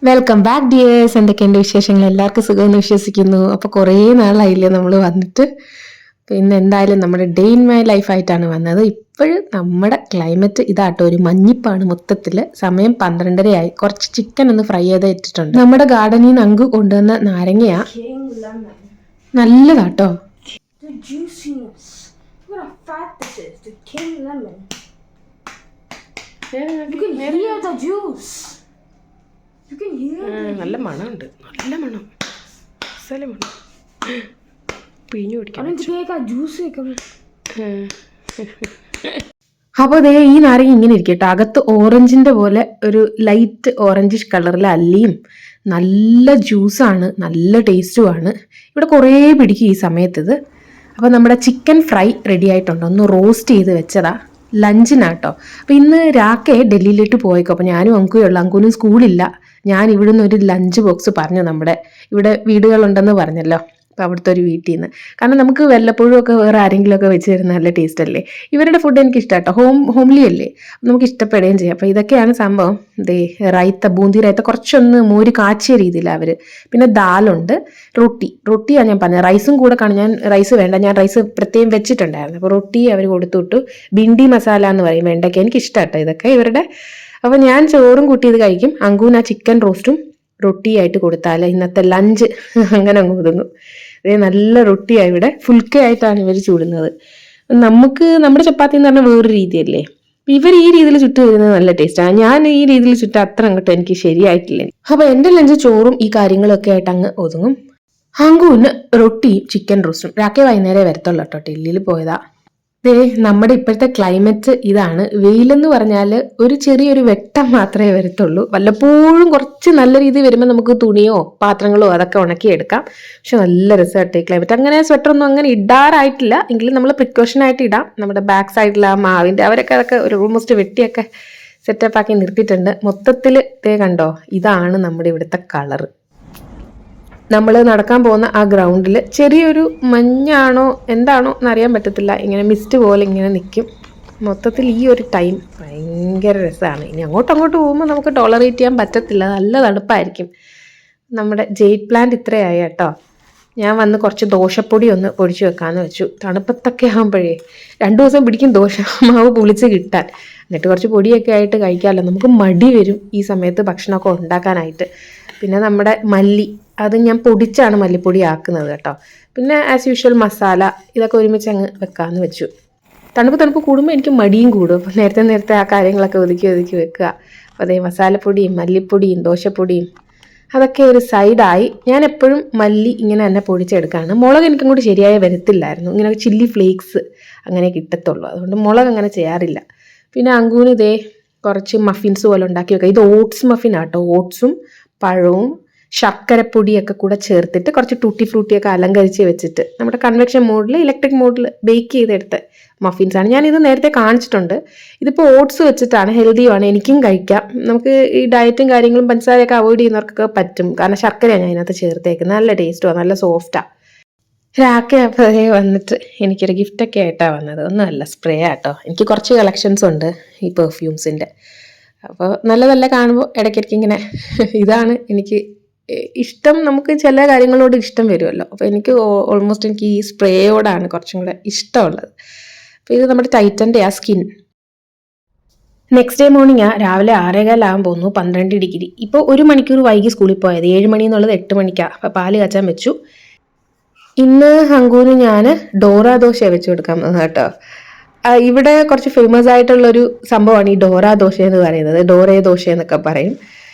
Welcome back dears. എന്തൊക്കെയുണ്ട് വിശേഷങ്ങൾ? എല്ലാവർക്കും സുഖമെന്ന് വിശ്വസിക്കുന്നു. അപ്പോൾ കുറേ നാളായില്ലേ നമ്മൾ വന്നിട്ട്. പിന്നെ എന്തായാലും നമ്മുടെ ഡേ ഇൻ മൈ ലൈഫായിട്ടാണ് വന്നത്. ഇപ്പോഴും നമ്മുടെ ക്ലൈമറ്റ് ഇതാട്ടോ, ഒരു മഞ്ഞിപ്പാണ് മൊത്തത്തിൽ. സമയം 12:30 കുറച്ച് ചിക്കൻ ഒന്ന് ഫ്രൈ ചെയ്ത് ഇട്ടിട്ടുണ്ട്. നമ്മുടെ ഗാർഡനിൽ നിന്ന് അങ്കു കൊണ്ടുവന്ന നാരങ്ങയാ, നല്ലതാട്ടോ. നല്ല മണമുണ്ട്, നല്ല മണം, മണം പിഴിഞ്ഞു കുടിക്കണം. അപ്പോൾ ദേ ഈ നാരങ്ങ ഇങ്ങനെ ഇരിക്കട്ടോ, അകത്ത് ഓറഞ്ചിന്റെ പോലെ ഒരു ലൈറ്റ് ഓറഞ്ചിഷ് കളറിലെ അല്ലിയും, നല്ല ജ്യൂസാണ്, നല്ല ടേസ്റ്റുമാണ്. ഇവിടെ കുറേ പിടിക്കും ഈ സമയത്ത്. അപ്പോൾ നമ്മുടെ ചിക്കൻ ഫ്രൈ റെഡി ആയിട്ടുണ്ട്, ഒന്ന് റോസ്റ്റ് ചെയ്ത് വെച്ചതാ ലഞ്ചിനാട്ടോ. അപ്പോൾ ഇന്ന് രാക്കെ ഡൽഹിയിലേക്ക് പോയേക്കോ. അപ്പോൾ ഞാനും അങ്കുയുള്ളൂ, അങ്കുവിനും സ്കൂളില്ല. ഞാൻ ഇവിടുന്ന് ഒരു ലഞ്ച് ബോക്സ് പറഞ്ഞു, നമ്മുടെ ഇവിടെ വീടുകളുണ്ടെന്ന് പറഞ്ഞല്ലോ, അപ്പോൾ അവിടുത്തെ ഒരു വീട്ടിൽ നിന്ന്. കാരണം നമുക്ക് വല്ലപ്പോഴും ഒക്കെ വേറെ ആരെങ്കിലുമൊക്കെ വെച്ച് തരുന്ന നല്ല ടേസ്റ്റ് അല്ലേ. ഇവരുടെ ഫുഡ് എനിക്ക് ഇഷ്ടമാട്ടോ, ഹോംലി അല്ലേ, നമുക്ക് ഇഷ്ടപ്പെടുകയും ചെയ്യാം. അപ്പോൾ ഇതൊക്കെയാണ് സംഭവം. ദേ റൈത്ത, ബൂന്തി റൈത്ത, കുറച്ചൊന്ന് മോര് കാച്ചിയ രീതിയിലാണ് അവർ. പിന്നെ ദാലുണ്ട്, റൊട്ടിയാണ് ഞാൻ പറഞ്ഞത്. റൈസും കൂടെ കാണും. ഞാൻ റൈസ് വേണ്ട, ഞാൻ റൈസ് പ്രത്യേകം വെച്ചിട്ടുണ്ടായിരുന്നു. അപ്പോൾ റൊട്ടി അവർ കൊടുത്തുവിട്ടു. ബിണ്ടി മസാല എന്ന് പറയും, വെണ്ടയ്ക്ക. എനിക്ക് ഇഷ്ടമാട്ടോ ഇതൊക്കെ ഇവരുടെ. അപ്പോൾ ഞാൻ ചോറും കൂട്ടിയത് കഴിക്കും. അങ്കൂന് ആ ചിക്കൻ റോസ്റ്റും റൊട്ടിയായിട്ട് കൊടുത്താൽ ഇന്നത്തെ ലഞ്ച് അങ്ങനെ അങ്ങ് ഒതുങ്ങും. നല്ല റൊട്ടിയാണ് ഇവിടെ, ഫുൾക്കെ ആയിട്ടാണ് ഇവർ ചൂടുന്നത്. നമുക്ക് നമ്മുടെ ചപ്പാത്തി എന്ന് പറഞ്ഞാൽ വേറൊരു രീതിയല്ലേ, ഇവർ ഈ രീതിയിൽ ചുട്ട് വരുന്നത് നല്ല ടേസ്റ്റാണ്. ഞാൻ ഈ രീതിയിൽ ചുട്ട് അത്ര അങ്ങോട്ട് എനിക്ക് ശരിയായിട്ടില്ല. അപ്പോൾ എൻ്റെ ലഞ്ച് ചോറും ഈ കാര്യങ്ങളൊക്കെ ആയിട്ട് അങ്ങ് ഒതുങ്ങും. അങ്കുവിന് റൊട്ടിയും ചിക്കൻ റോസ്റ്റും. രാക്കെ വൈകുന്നേരം വരത്തുള്ളൂ കേട്ടോ, ഡൽഹിയിൽ പോയതാ. നമ്മുടെ ഇപ്പോഴത്തെ ക്ലൈമറ്റ് ഇതാണ്. വെയിലെന്ന് പറഞ്ഞാൽ ഒരു ചെറിയൊരു വെട്ടം മാത്രമേ വരത്തുള്ളൂ. വല്ലപ്പോഴും കുറച്ച് നല്ല രീതിയിൽ വരുമ്പോൾ നമുക്ക് തുണിയോ പാത്രങ്ങളോ അതൊക്കെ ഉണക്കിയെടുക്കാം. പക്ഷെ നല്ല രസമായിട്ട് ഈ ക്ലൈമറ്റ്. അങ്ങനെ സ്വെറ്ററൊന്നും അങ്ങനെ ഇടാറായിട്ടില്ല, എങ്കിലും നമ്മൾ പ്രിക്കോഷനായിട്ട് ഇടാം. നമ്മുടെ ബാക്ക് സൈഡിൽ ആ മാവിൻ്റെ അവരൊക്കെ അതൊക്കെ ഒരു ഓൾമോസ്റ്റ് വെട്ടിയൊക്കെ സെറ്റപ്പാക്കി നിർത്തിയിട്ടുണ്ട്. മൊത്തത്തിൽ കണ്ടോ, ഇതാണ് നമ്മുടെ ഇവിടുത്തെ കളറ്. നമ്മൾ നടക്കാൻ പോകുന്ന ആ ഗ്രൗണ്ടിൽ ചെറിയൊരു മഞ്ഞാണോ എന്താണോ എന്നറിയാൻ പറ്റത്തില്ല, ഇങ്ങനെ മിസ്റ്റ് പോലെ ഇങ്ങനെ നിൽക്കും. മൊത്തത്തിൽ ഈ ഒരു ടൈം ഭയങ്കര രസമാണ്. ഇനി അങ്ങോട്ട് പോകുമ്പോൾ നമുക്ക് ടോളറേറ്റ് ചെയ്യാൻ പറ്റത്തില്ല, നല്ല തണുപ്പായിരിക്കും. നമ്മുടെ ജെയ്ഡ് പ്ലാന്റ് ഇത്രയായി കേട്ടോ. ഞാൻ വന്ന് കുറച്ച് ദോശപ്പൊടി ഒന്ന് പൊടിച്ച് വെക്കാമെന്ന് വെച്ചു. തണുപ്പത്തൊക്കെ ആകുമ്പോഴേ 2 ദിവസം പിടിക്കും ദോശമാവ് പുളിച്ച് കിട്ടാൻ. എന്നിട്ട് കുറച്ച് പൊടിയൊക്കെ ആയിട്ട് കഴിക്കാമല്ലോ. നമുക്ക് മടി വരും ഈ സമയത്ത് ഭക്ഷണമൊക്കെ ഉണ്ടാക്കാനായിട്ട്. പിന്നെ നമ്മുടെ മല്ലി, അത് ഞാൻ പൊടിച്ചാണ് മല്ലിപ്പൊടി ആക്കുന്നത് കേട്ടോ. പിന്നെ ആസ് യൂഷ്വൽ മസാല, ഇതൊക്കെ ഒരുമിച്ച് അങ്ങ് വെക്കാമെന്ന് വെച്ചു. തണുപ്പ് കൂടുമ്പോൾ എനിക്ക് മടിയും കൂടും. അപ്പോൾ നേരത്തെ ആ കാര്യങ്ങളൊക്കെ ഒതുക്കി വെക്കുക. അപ്പോൾ അതേ മസാലപ്പൊടിയും മല്ലിപ്പൊടിയും ദോശപ്പൊടിയും അതൊക്കെ ഒരു സൈഡായി. ഞാൻ എപ്പോഴും മല്ലി ഇങ്ങനെ തന്നെ പൊടിച്ചെടുക്കുകയാണ്. മുളക് എനിക്കങ്ങോട്ട് ശരിയായി വരത്തില്ലായിരുന്നു, ഇങ്ങനെ ചില്ലി ഫ്ലേക്സ് അങ്ങനെ കിട്ടത്തുള്ളൂ. അതുകൊണ്ട് മുളക് അങ്ങനെ ചെയ്യാറില്ല. പിന്നെ അങ്കൂന് ഇതേ കുറച്ച് മഫിൻസ് പോലെ ഉണ്ടാക്കി വെക്കുക. ഇത് ഓട്സ് മഫിനാട്ടോ, ഓട്സും പഴവും ശർക്കരപ്പൊടിയൊക്കെ കൂടെ ചേർത്തിട്ട് കുറച്ച് ടൂട്ടി ഫ്രൂട്ടിയൊക്കെ അലങ്കരിച്ച് വെച്ചിട്ട് നമ്മുടെ കൺവെക്ഷൻ മോഡിൽ ഇലക്ട്രിക് മോഡിൽ ബേക്ക് ചെയ്തെടുത്ത മഫിൻസാണ്. ഞാനിത് നേരത്തെ കാണിച്ചിട്ടുണ്ട്. ഇതിപ്പോൾ ഓട്സ് വെച്ചിട്ടാണ്, ഹെൽത്തിയുമാണ്, എനിക്കും കഴിക്കാം. നമുക്ക് ഈ ഡയറ്റും കാര്യങ്ങളും പഞ്ചസാരയൊക്കെ അവോയ്ഡ് ചെയ്യുന്നവർക്കൊക്കെ പറ്റും. കാരണം ശർക്കരയാണ് ഞാൻ അതിനകത്ത് ചേർത്തേക്കുന്നത്. നല്ല ടേസ്റ്റുമാണ്, നല്ല സോഫ്റ്റാണ്. രാക്കെ അപ്പോൾ വന്നിട്ട് എനിക്കൊരു ഗിഫ്റ്റൊക്കെ ആയിട്ടാണ് വന്നത്. ഒന്നുമല്ല, സ്പ്രേ ആട്ടോ. എനിക്ക് കുറച്ച് കളക്ഷൻസ് ഉണ്ട് ഈ പെർഫ്യൂംസിൻ്റെ. അപ്പോൾ നല്ല കാണുമ്പോൾ ഇടയ്ക്കിടയ്ക്ക് ഇങ്ങനെ ഇതാണ് എനിക്ക് ഇഷ്ടം. നമുക്ക് ചില കാര്യങ്ങളോട് ഇഷ്ടം വരുമല്ലോ. അപ്പോൾ എനിക്ക് ഓൾമോസ്റ്റ് എനിക്ക് ഈ സ്പ്രേയോടാണ് കുറച്ചും കൂടെ ഇഷ്ടമുള്ളത്. അപ്പോൾ ഇത് നമ്മുടെ ടൈറ്റൻ്റെ ആ സ്കിൻ. നെക്സ്റ്റ് ഡേ മോർണിംഗ് രാവിലെ 6:15 പോകുന്നു, 12 ഡിഗ്രി. ഇപ്പോൾ 1 മണിക്കൂർ വൈകി സ്കൂളിൽ പോയത്. 7 മണി എന്നുള്ളത് 8 മണിക്കാണ്. അപ്പോൾ പാല് കാച്ചാൻ വെച്ചു. ഇന്ന് ഹങ്കൂന് ഞാൻ ഡോറ ദോശ വെച്ച് കൊടുക്കാൻ കേട്ടോ. ഇവിടെ കുറച്ച് ഫേമസ് ആയിട്ടുള്ളൊരു സംഭവമാണ് ഈ ഡോറ ദോശ എന്ന് പറയുന്നത്. ഡോറേ ദോശ എന്നൊക്കെ പറയും.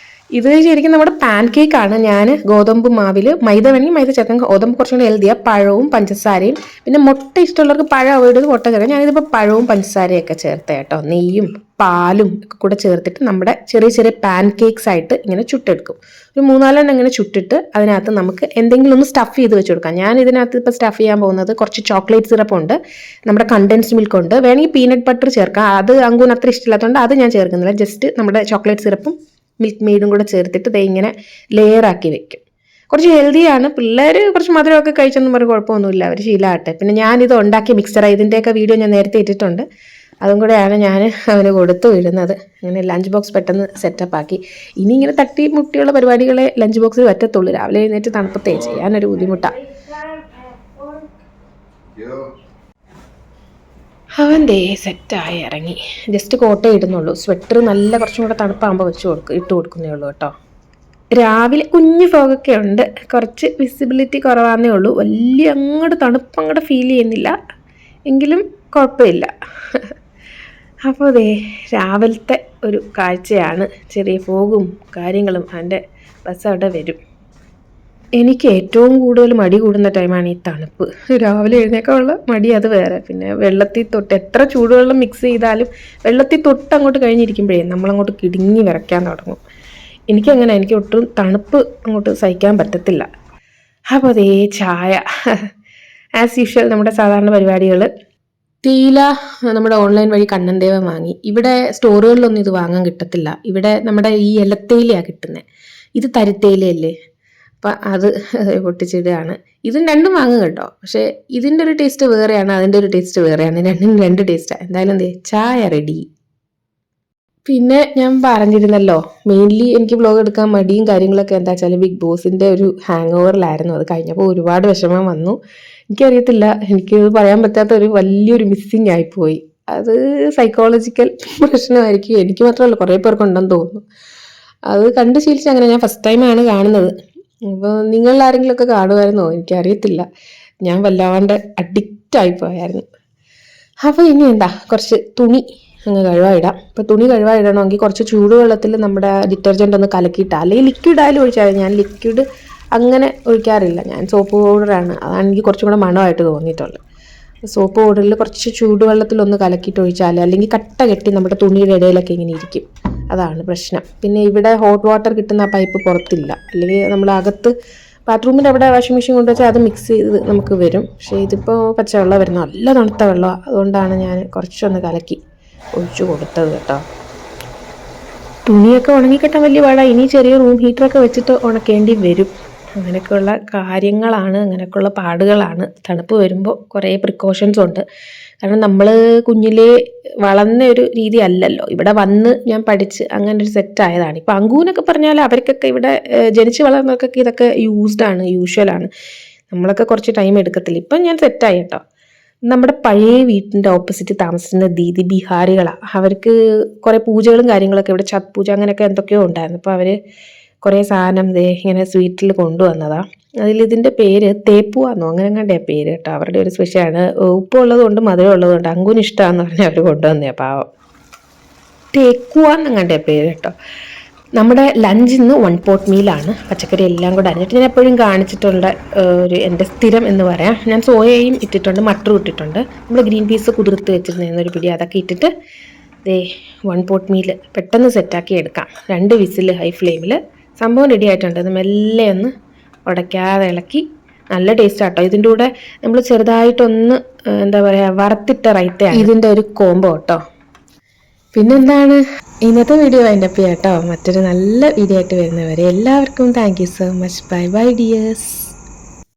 ഇത് ശരിക്കും നമ്മുടെ പാൻ കേക്കാണ്. ഞാൻ ഗോതമ്പ് മാവിൽ മൈദ വേണമെങ്കിൽ മൈദ ചേർക്കാം, ഗോതമ്പ് കുറച്ചും കൂടി ഹെൽത്തിയാണ്. പഴവും പഞ്ചസാരയും, പിന്നെ മുട്ട ഇഷ്ടമുള്ളവർക്ക് പഴം അവോയ്ഡ് ചെയ്ത് മുട്ട ചേർക്കാം. ഞാനിതിപ്പോൾ പഴവും പഞ്ചസാരയൊക്കെ ചേർത്ത് കേട്ടോ, നെയ്യും പാലും ഒക്കെ കൂടെ ചേർത്തിട്ട് നമ്മുടെ ചെറിയ പാൻ കേക്ക്സ് ആയിട്ട് ഇങ്ങനെ ചുട്ടെടുക്കും. ഒരു 3-4 ഇങ്ങനെ ചുട്ടിട്ട് അതിനകത്ത് നമുക്ക് എന്തെങ്കിലും ഒന്ന് സ്റ്റഫ് ചെയ്ത് വെച്ച് കൊടുക്കാം. ഞാൻ ഇതിനകത്ത് ഇപ്പോൾ സ്റ്റഫ് ചെയ്യാൻ പോകുന്നത് കുറച്ച് ചോക്ലേറ്റ് സിറപ്പ് ഉണ്ട്, നമ്മുടെ കണ്ടൻസ്ഡ് മിൽക്ക് ഉണ്ട്, വേണമെങ്കിൽ പീനട്ട് ബട്ടർ ചേർക്കാം. അത് അങ്കൂന് അത്ര ഇഷ്ടമില്ലാത്തതുകൊണ്ട് അത് ഞാൻ ചേർക്കുന്നില്ല. ജസ്റ്റ് നമ്മുടെ ചോക്ലേറ്റ് സിറപ്പും മിൽക്ക് മെയ്ഡും കൂടെ ചേർത്തിട്ട് ദേ ഇങ്ങനെ ലെയറാക്കി വെക്കും. കുറച്ച് ഹെൽത്തിയാണ്. പിള്ളേർ കുറച്ച് മധുരമൊക്കെ കഴിച്ചൊന്നും പറഞ്ഞ് കുഴപ്പമൊന്നുമില്ല, അവർ ശീലമാകട്ടെ. പിന്നെ ഞാനിത് ഉണ്ടാക്കിയ മിക്സറാണ്. ഇതിൻ്റെയൊക്കെ വീഡിയോ ഞാൻ നേരത്തെ ഇട്ടിട്ടുണ്ട്. അതും കൂടെയാണ് ഞാൻ അവന് കൊടുത്തു വിടുന്നത്. അങ്ങനെ ലഞ്ച് ബോക്സ് പെട്ടെന്ന് സെറ്റപ്പ് ആക്കി. ഇനി ഇങ്ങനെ തട്ടി മുട്ടിയുള്ള പരിപാടികളെ ലഞ്ച് ബോക്സിൽ പറ്റത്തുള്ളൂ. രാവിലെ എഴുന്നേറ്റ് തണുപ്പത്തേ ചെയ്യാനൊരു ബുദ്ധിമുട്ടാണ്. അവൻ ദേ സെറ്റായി ഇറങ്ങി. ജസ്റ്റ് കോട്ടേ ഇടുന്നുള്ളൂ. സ്വെറ്റർ നല്ല കുറച്ചും കൂടെ തണുപ്പാകുമ്പോൾ ഇട്ട് കൊടുക്കുന്നേ ഉള്ളൂ കേട്ടോ. രാവിലെ കുഞ്ഞു ഫോഗൊക്കെ ഉണ്ട്, കുറച്ച് വിസിബിലിറ്റി കുറവാന്നേ ഉള്ളൂ. വലിയ അങ്ങോട്ട് തണുപ്പങ്ങോട്ട് ഫീൽ ചെയ്യുന്നില്ല, എങ്കിലും കുഴപ്പമില്ല. അപ്പോൾ ദേ രാവിലത്തെ ഒരു കാഴ്ചയാണ്. ചെറിയ ഫോഗും കാര്യങ്ങളും. അതിൻ്റെ ബസ് അവിടെ വരും. എനിക്ക് ഏറ്റവും കൂടുതൽ മടി കൂടുന്ന ടൈമാണ് ഈ തണുപ്പ്. രാവിലെ എഴുന്നേക്കാനുള്ള മടി അത് വേറെ. പിന്നെ വെള്ളത്തിൽ തൊട്ട് എത്ര ചൂടുവെള്ളം മിക്സ് ചെയ്താലും വെള്ളത്തിൽ തൊട്ട് അങ്ങോട്ട് കഴിഞ്ഞിരിക്കുമ്പോഴേ നമ്മളങ്ങോട്ട് കിടുങ്ങി വിറയ്ക്കാൻ തുടങ്ങും. എനിക്കങ്ങനെ, എനിക്ക് ഒട്ടും തണുപ്പ് അങ്ങോട്ട് സഹിക്കാൻ പറ്റത്തില്ല. അപ്പോൾ അതേ ചായ ആസ് യൂഷ്വൽ നമ്മുടെ സാധാരണ പരിപാടികൾ. തേയില നമ്മുടെ ഓൺലൈൻ വഴി കണ്ണൻദേവൻ വാങ്ങി. ഇവിടെ സ്റ്റോറുകളിലൊന്നും ഇത് വാങ്ങാൻ കിട്ടത്തില്ല. ഇവിടെ നമ്മുടെ ഈ ഇലത്തേയിലയാണ് കിട്ടുന്നത്. ഇത് തരിത്തേയിലയല്ലേ, അപ്പം അത് പൊട്ടിച്ചിടുകയാണ്. ഇതും രണ്ടും വാങ്ങും കേട്ടോ. പക്ഷേ ഇതിൻ്റെ ഒരു ടേസ്റ്റ് വേറെയാണ്, അതിൻ്റെ ഒരു ടേസ്റ്റ് വേറെയാണ്. രണ്ടും രണ്ട് ടേസ്റ്റാണ്. എന്തായാലും എന്തേ ചായ റെഡി. പിന്നെ ഞാൻ പറഞ്ഞിരുന്നല്ലോ, മെയിൻലി എനിക്ക് വ്ലോഗ് എടുക്കാൻ മടിയും കാര്യങ്ങളൊക്കെ എന്താ വെച്ചാൽ ബിഗ് ബോസിൻ്റെ ഒരു ഹാങ് ഓവറിലായിരുന്നു. അത് കഴിഞ്ഞപ്പോൾ ഒരുപാട് വിഷമം വന്നു. എനിക്കറിയത്തില്ല, എനിക്കത് പറയാൻ പറ്റാത്ത ഒരു വലിയൊരു മിസ്സിങ് ആയിപ്പോയി. അത് സൈക്കോളജിക്കൽ പ്രശ്നമായിരിക്കും. എനിക്ക് മാത്രമല്ല, കുറേ പേർക്കുണ്ടെന്ന് തോന്നുന്നു. അത് കണ്ട് ശീലിച്ച് അങ്ങനെ. ഞാൻ ഫസ്റ്റ് ടൈമാണ് കാണുന്നത്. അപ്പോൾ നിങ്ങൾ ആരെങ്കിലുമൊക്കെ കാണുമായിരുന്നോ എനിക്കറിയത്തില്ല. ഞാൻ വല്ലാണ്ട് അഡിക്റ്റ് ആയിപ്പോയായിരുന്നു. അപ്പോൾ ഇനി എന്താ, കുറച്ച് തുണി അങ്ങ് കഴുകായിടാം. ഇപ്പോൾ തുണി കഴുകായിടണമെങ്കിൽ കുറച്ച് ചൂടുവെള്ളത്തിൽ നമ്മുടെ ഡിറ്റർജൻ്റ് ഒന്ന് കലക്കിയിട്ടാൽ, അല്ലെങ്കിൽ ലിക്വിഡ് ആയാലും ഒഴിച്ചാൽ. ഞാൻ ലിക്വിഡ് അങ്ങനെ ഒഴിക്കാറില്ല, ഞാൻ സോപ്പ് പൗഡറാണ്. അതാണ് എനിക്ക് കുറച്ചും കൂടെ മണമായിട്ട് തോന്നിയിട്ടുള്ളത്. സോപ്പ് പൗഡറിൽ കുറച്ച് ചൂടുവെള്ളത്തിലൊന്ന് കലക്കിയിട്ട് ഒഴിച്ചാൽ, അല്ലെങ്കിൽ കട്ട കെട്ടി നമ്മുടെ തുണിയുടെ ഇടയിലൊക്കെ ഇങ്ങനെ ഇരിക്കും. അതാണ് പ്രശ്നം. പിന്നെ ഇവിടെ ഹോട്ട് വാട്ടർ കിട്ടുന്ന ആ പൈപ്പ് പുറത്തില്ല, അല്ലെങ്കിൽ നമ്മൾ അകത്ത് ബാത്റൂമിൻ്റെ അവിടെ വാഷിംഗ് മെഷീൻ കൊണ്ടുവച്ചാൽ അത് മിക്സ് ചെയ്ത് നമുക്ക് വരും. പക്ഷേ ഇതിപ്പോൾ പച്ചവെള്ളം വരുന്ന നല്ല തണുത്ത വെള്ളമാണ്. അതുകൊണ്ടാണ് ഞാൻ കുറച്ചൊന്ന് കലക്കി ഒഴിച്ചു കൊടുത്തത് കേട്ടോ. തുണിയൊക്കെ ഉണങ്ങിക്കിട്ടാൻ വലിയ പാടാണ്. ഇനി ചെറിയ റൂം ഹീറ്ററൊക്കെ വെച്ചിട്ട് ഉണക്കേണ്ടി വരും. അങ്ങനെയൊക്കെയുള്ള കാര്യങ്ങളാണ്, അങ്ങനെയൊക്കെയുള്ള പാടുകളാണ്. തണുപ്പ് വരുമ്പോൾ കുറേ പ്രിക്കോഷൻസ് ഉണ്ട്. കാരണം നമ്മൾ കുഞ്ഞിലേ വളർന്ന ഒരു രീതി അല്ലല്ലോ. ഇവിടെ വന്ന് ഞാൻ പഠിച്ച് അങ്ങനെ ഒരു സെറ്റായതാണ്. ഇപ്പം അങ്കൂനൊക്കെ പറഞ്ഞാൽ അവർക്കൊക്കെ ഇവിടെ ജനിച്ച് വളർന്നവർക്കൊക്കെ ഇതൊക്കെ യൂഷ്വലാണ്. നമ്മളൊക്കെ കുറച്ച് ടൈം എടുക്കത്തില്ല. ഇപ്പം ഞാൻ സെറ്റായി കേട്ടോ. നമ്മുടെ പഴയ വീട്ടിൻ്റെ ഓപ്പോസിറ്റ് താമസിക്കുന്ന ദീദി ബിഹാരികളാണ്. അവർക്ക് കുറേ പൂജകളും കാര്യങ്ങളൊക്കെ, ഇവിടെ ഛത് പൂജ അങ്ങനെയൊക്കെ എന്തൊക്കെയോ ഉണ്ടായിരുന്നു. അപ്പോൾ അവർ കുറേ സാധനം ഇങ്ങനെ സ്വീറ്റിൽ കൊണ്ടുവന്നതാണ്. ഇതിൻ്റെ പേര് തേപ്പുവാന്നോ അങ്ങനെ കണ്ടേ പേര് കേട്ടോ. അവരുടെ ഒരു സ്പെഷ്യലാണ്. ഉപ്പുള്ളതുകൊണ്ട് മധുരം ഉള്ളതുകൊണ്ട് അങ്കുന് ഇഷ്ടമാണെന്ന് പറഞ്ഞാൽ അവർ കൊണ്ടുവന്നേ. പാവം തേക്കുവാന്ന് കണ്ടേ പേര് കേട്ടോ. നമ്മുടെ ലഞ്ചിന്ന് 1 പോട്ട് മീലാണ്. പച്ചക്കറി എല്ലാം കൂടെ അരിഞ്ഞിട്ട് ഞാൻ എപ്പോഴും കാണിച്ചിട്ടുള്ള ഒരു എൻ്റെ സ്ഥിരം എന്ന് പറയാം. ഞാൻ സോയയും ഇട്ടിട്ടുണ്ട്, മട്ടറും ഇട്ടിട്ടുണ്ട്. നമ്മൾ ഗ്രീൻ പീസ് കുതിർത്ത് വെച്ചിരുന്നൊരു പിടി അതൊക്കെ ഇട്ടിട്ട് 1 പോട്ട് മീൽ പെട്ടെന്ന് സെറ്റാക്കി എടുക്കാം. 2 വിസിൽ ഹൈ ഫ്ലെയിമിൽ. സംഭവം റെഡി ആയിട്ടുണ്ട്. അത് മെല്ലെ ഒന്ന് ഉടയ്ക്കാതെ ഇളക്കി. നല്ല ടേസ്റ്റ് ആട്ടോ. ഇതിൻ്റെ കൂടെ നമ്മൾ ചെറുതായിട്ടൊന്ന് എന്താ പറയുക, വറുത്തിട്ട റൈത്തയാണ് ഇതിൻ്റെ ഒരു കോംബോ കേട്ടോ. പിന്നെന്താണ്, ഇന്നത്തെ വീഡിയോ അതിൻ്റെ അപ്പ് കേട്ടോ. മറ്റൊരു നല്ല വീഡിയോ ആയിട്ട് വരുന്നവരെ എല്ലാവർക്കും thank you so much. Bye bye dears.